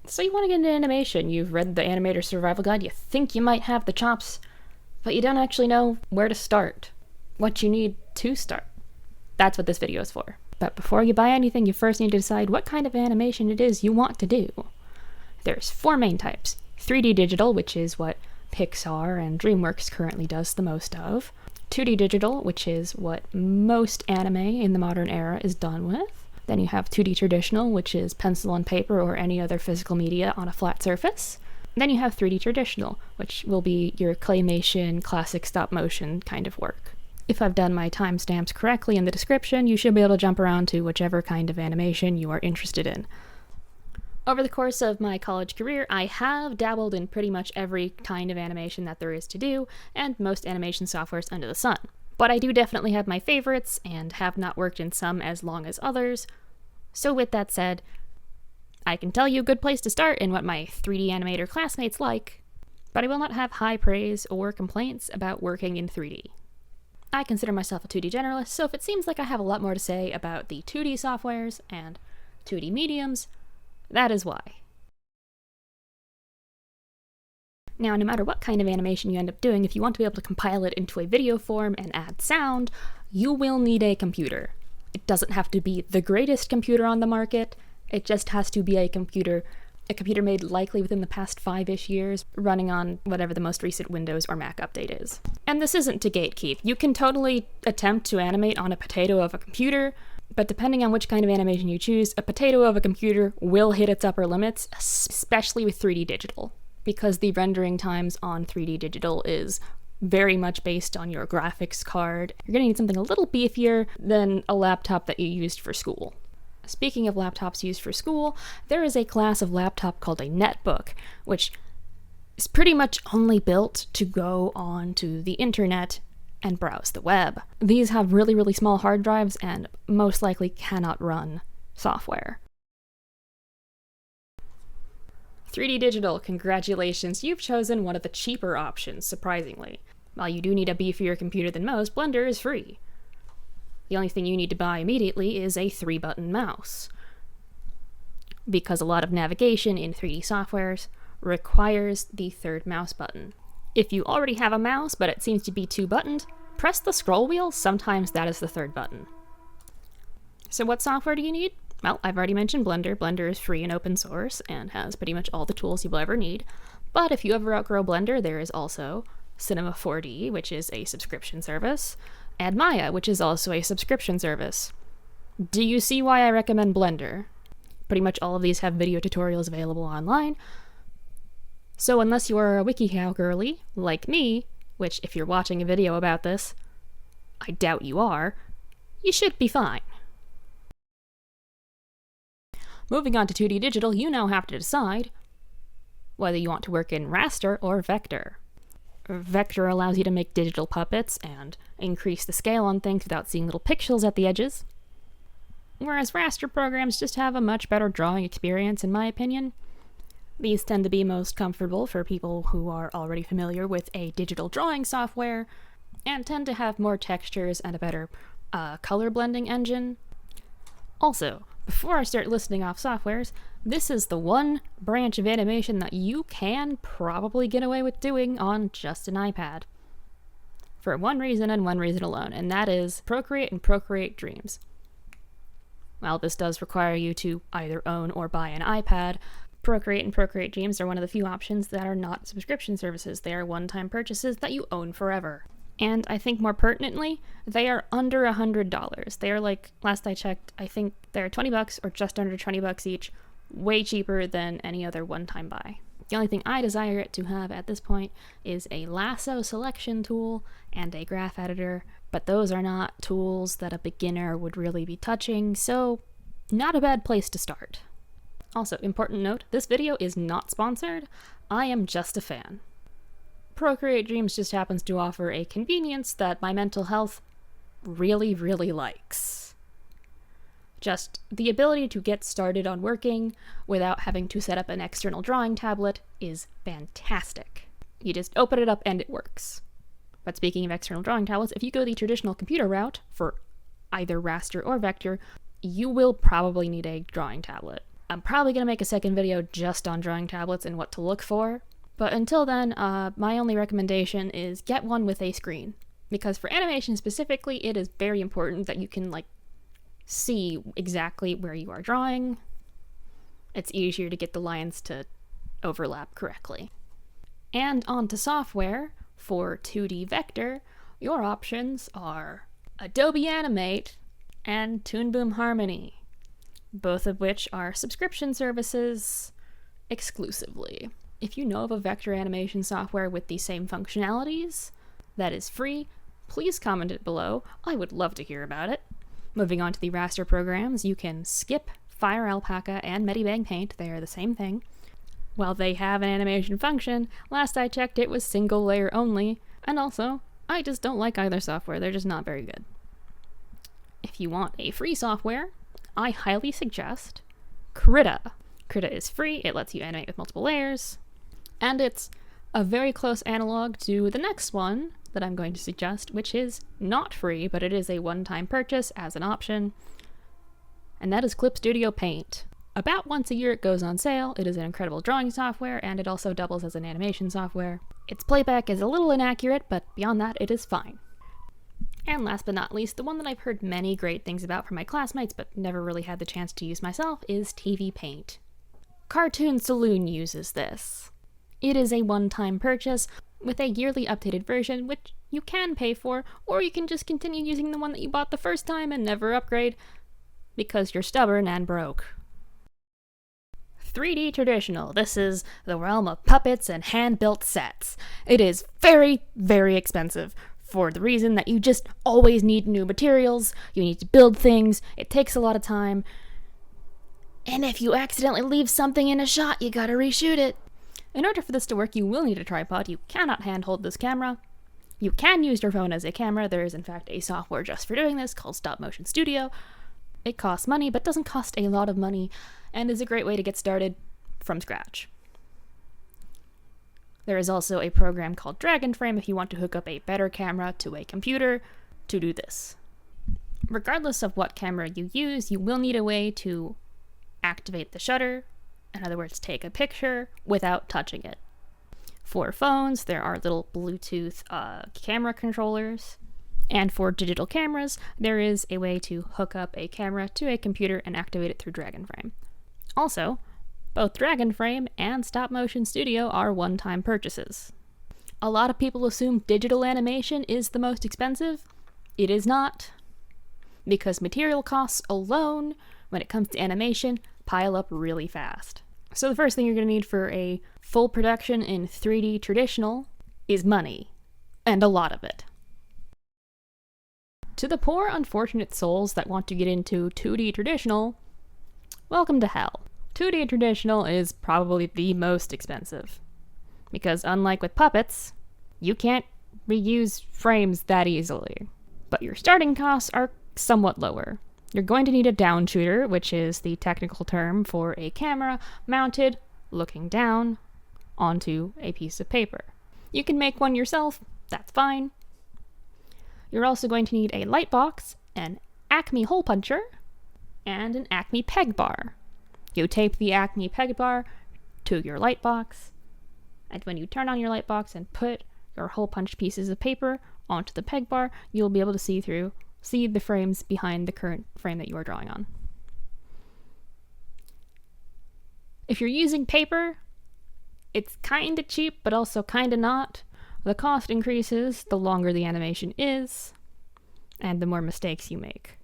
So you want to get into animation, you've read the Animator Survival Guide, you think you might have the chops, but you don't actually know where to start, what you need to start. That's what this video is for. But before you buy anything, you first need to decide what kind of animation it is you want to do. There's 4 main types. 3D digital, which is what Pixar and DreamWorks currently does the most of. 2D digital, which is what most anime in the modern era is done with. Then you have 2D traditional, which is pencil and paper or any other physical media on a flat surface. Then you have 3D traditional, which will be your claymation, classic stop motion kind of work. If I've done my timestamps correctly in the description, you should be able to jump around to whichever kind of animation you are interested in. Over the course of my college career, I have dabbled in pretty much every kind of animation that there is to do, and most animation softwares under the sun. But I do definitely have my favorites, and have not worked in some as long as others. So with that said, I can tell you a good place to start and what my 3D animator classmates like, but I will not have high praise or complaints about working in 3D. I consider myself a 2D generalist, so if it seems like I have a lot more to say about the 2D softwares and 2D mediums, that is why. Now, no matter what kind of animation you end up doing, if you want to be able to compile it into a video form and add sound, you will need a computer. It doesn't have to be the greatest computer on the market, it just has to be a computer made likely within the past 5-ish years, running on whatever the most recent Windows or Mac update is. And this isn't to gatekeep. You can totally attempt to animate on a potato of a computer, but depending on which kind of animation you choose, a potato of a computer will hit its upper limits, especially with 3D digital, because the rendering times on 3D digital is very much based on your graphics card. You're gonna need something a little beefier than a laptop that you used for school. Speaking of laptops used for school, there is a class of laptop called a netbook, which is pretty much only built to go onto the internet and browse the web. These have really, really small hard drives and most likely cannot run software. 3D digital, congratulations, you've chosen one of the cheaper options, surprisingly. While you do need a beefier computer than most, Blender is free. The only thing you need to buy immediately is a 3-button mouse, because a lot of navigation in 3D softwares requires the 3rd mouse button. If you already have a mouse, but it seems to be 2-buttoned, press the scroll wheel, sometimes that is the 3rd button. So what software do you need? Well, I've already mentioned Blender. Blender is free and open source, and has pretty much all the tools you will ever need. But if you ever outgrow Blender, there is also Cinema 4D, which is a subscription service, and Maya, which is also a subscription service. Do you see why I recommend Blender? Pretty much all of these have video tutorials available online, so unless you are a WikiHow girly, like me, which if you're watching a video about this, I doubt you are, you should be fine. Moving on to 2D digital, you now have to decide whether you want to work in raster or vector. Vector allows you to make digital puppets and increase the scale on things without seeing little pixels at the edges, whereas raster programs just have a much better drawing experience, in my opinion. These tend to be most comfortable for people who are already familiar with a digital drawing software, and tend to have more textures and a better color blending engine. Also, before I start listing off softwares, this is the one branch of animation that you can probably get away with doing on just an iPad. For one reason and one reason alone, and that is Procreate and Procreate Dreams. While this does require you to either own or buy an iPad, Procreate and Procreate Dreams are one of the few options that are not subscription services. They are one-time purchases that you own forever. And I think more pertinently, they are under $100. They are like, last I checked, I think they're $20 or just under $20 each, way cheaper than any other one-time buy. The only thing I desire it to have at this point is a lasso selection tool and a graph editor, but those are not tools that a beginner would really be touching, so not a bad place to start. Also, important note, this video is not sponsored. I am just a fan. Procreate Dreams just happens to offer a convenience that my mental health really, really likes. Just the ability to get started on working without having to set up an external drawing tablet is fantastic. You just open it up and it works. But speaking of external drawing tablets, if you go the traditional computer route for either raster or vector, you will probably need a drawing tablet. I'm probably going to make a second video just on drawing tablets and what to look for. But until then, my only recommendation is get one with a screen. Because for animation specifically, it is very important that you can see exactly where you are drawing. It's easier to get the lines to overlap correctly. And on to software. For 2D vector, your options are Adobe Animate and Toon Boom Harmony, both of which are subscription services exclusively. If you know of a vector animation software with the same functionalities that is free, please comment it below. I would love to hear about it. Moving on to the raster programs, you can skip Fire Alpaca and Medibang Paint. They are the same thing. While they have an animation function, last I checked it was single layer only, and also, I just don't like either software. They're just not very good. If you want a free software, I highly suggest Krita. Krita is free, it lets you animate with multiple layers, and it's a very close analog to the next one that I'm going to suggest, which is not free, but it is a one-time purchase as an option, and that is Clip Studio Paint. About once a year it goes on sale. It is an incredible drawing software, and it also doubles as an animation software. Its playback is a little inaccurate, but beyond that, it is fine. And last but not least, the one that I've heard many great things about from my classmates, but never really had the chance to use myself, is TV Paint. Cartoon Saloon uses this. It is a one-time purchase with a yearly updated version, which you can pay for, or you can just continue using the one that you bought the first time and never upgrade, because you're stubborn and broke. 3D traditional. This is the realm of puppets and hand-built sets. It is very, very expensive for the reason that you just always need new materials, you need to build things, it takes a lot of time, and if you accidentally leave something in a shot, you gotta reshoot it. In order for this to work, you will need a tripod. You cannot handhold this camera. You can use your phone as a camera. There is in fact a software just for doing this called Stop Motion Studio. It costs money, but doesn't cost a lot of money, and is a great way to get started from scratch. There is also a program called Dragonframe if you want to hook up a better camera to a computer to do this. Regardless of what camera you use, you will need a way to activate the shutter, in other words, take a picture without touching it. For phones, there are little Bluetooth camera controllers. And for digital cameras, there is a way to hook up a camera to a computer and activate it through Dragonframe. Also, both Dragonframe and Stop Motion Studio are one-time purchases. A lot of people assume digital animation is the most expensive. It is not, because material costs alone, when it comes to animation, pile up really fast. So the first thing you're going to need for a full production in 3D traditional is money, and a lot of it. To the poor, unfortunate souls that want to get into 2D traditional, welcome to hell. 2D traditional is probably the most expensive, because unlike with puppets, you can't reuse frames that easily. But your starting costs are somewhat lower. You're going to need a down shooter, which is the technical term for a camera mounted, looking down, onto a piece of paper. You can make one yourself, that's fine. You're also going to need a light box, an Acme hole puncher, and an Acme peg bar. You tape the Acme peg bar to your light box, and when you turn on your light box and put your hole punched pieces of paper onto the peg bar, you'll be able to see the frames behind the current frame that you are drawing on. If you're using paper, it's kinda cheap, but also kinda not. The cost increases the longer the animation is, and the more mistakes you make.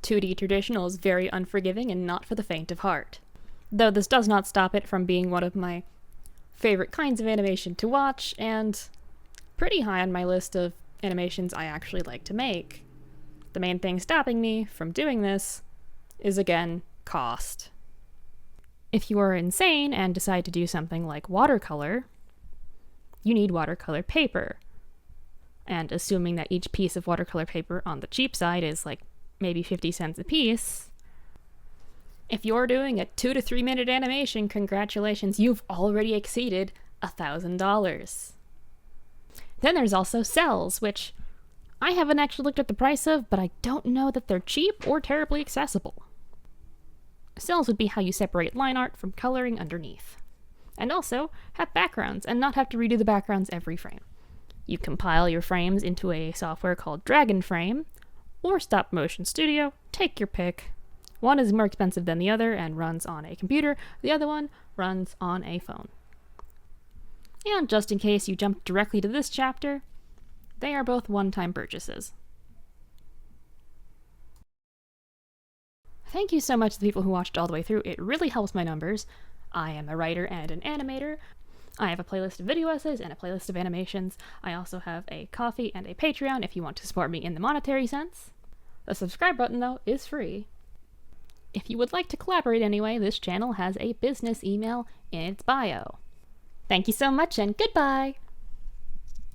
2D traditional is very unforgiving and not for the faint of heart. Though this does not stop it from being one of my favorite kinds of animation to watch, and pretty high on my list of animations I actually like to make. The main thing stopping me from doing this is, again, cost. If you are insane and decide to do something like watercolor, you need watercolor paper. And assuming that each piece of watercolor paper on the cheap side is maybe 50 cents a piece, if you're doing a 2 to 3 minute animation, congratulations, you've already exceeded $1,000. Then there's also cells, which I haven't actually looked at the price of, but I don't know that they're cheap or terribly accessible. Cells would be how you separate line art from coloring underneath. And also, have backgrounds and not have to redo the backgrounds every frame. You compile your frames into a software called Dragon Frame, or Stop Motion Studio, take your pick. One is more expensive than the other and runs on a computer, the other one runs on a phone. And just in case you jumped directly to this chapter, they are both one-time purchases. Thank you so much to the people who watched all the way through. It really helps my numbers. I am a writer and an animator. I have a playlist of video essays and a playlist of animations. I also have a Ko-fi and a Patreon if you want to support me in the monetary sense. The subscribe button, though, is free. If you would like to collaborate anyway, this channel has a business email in its bio. Thank you so much and goodbye!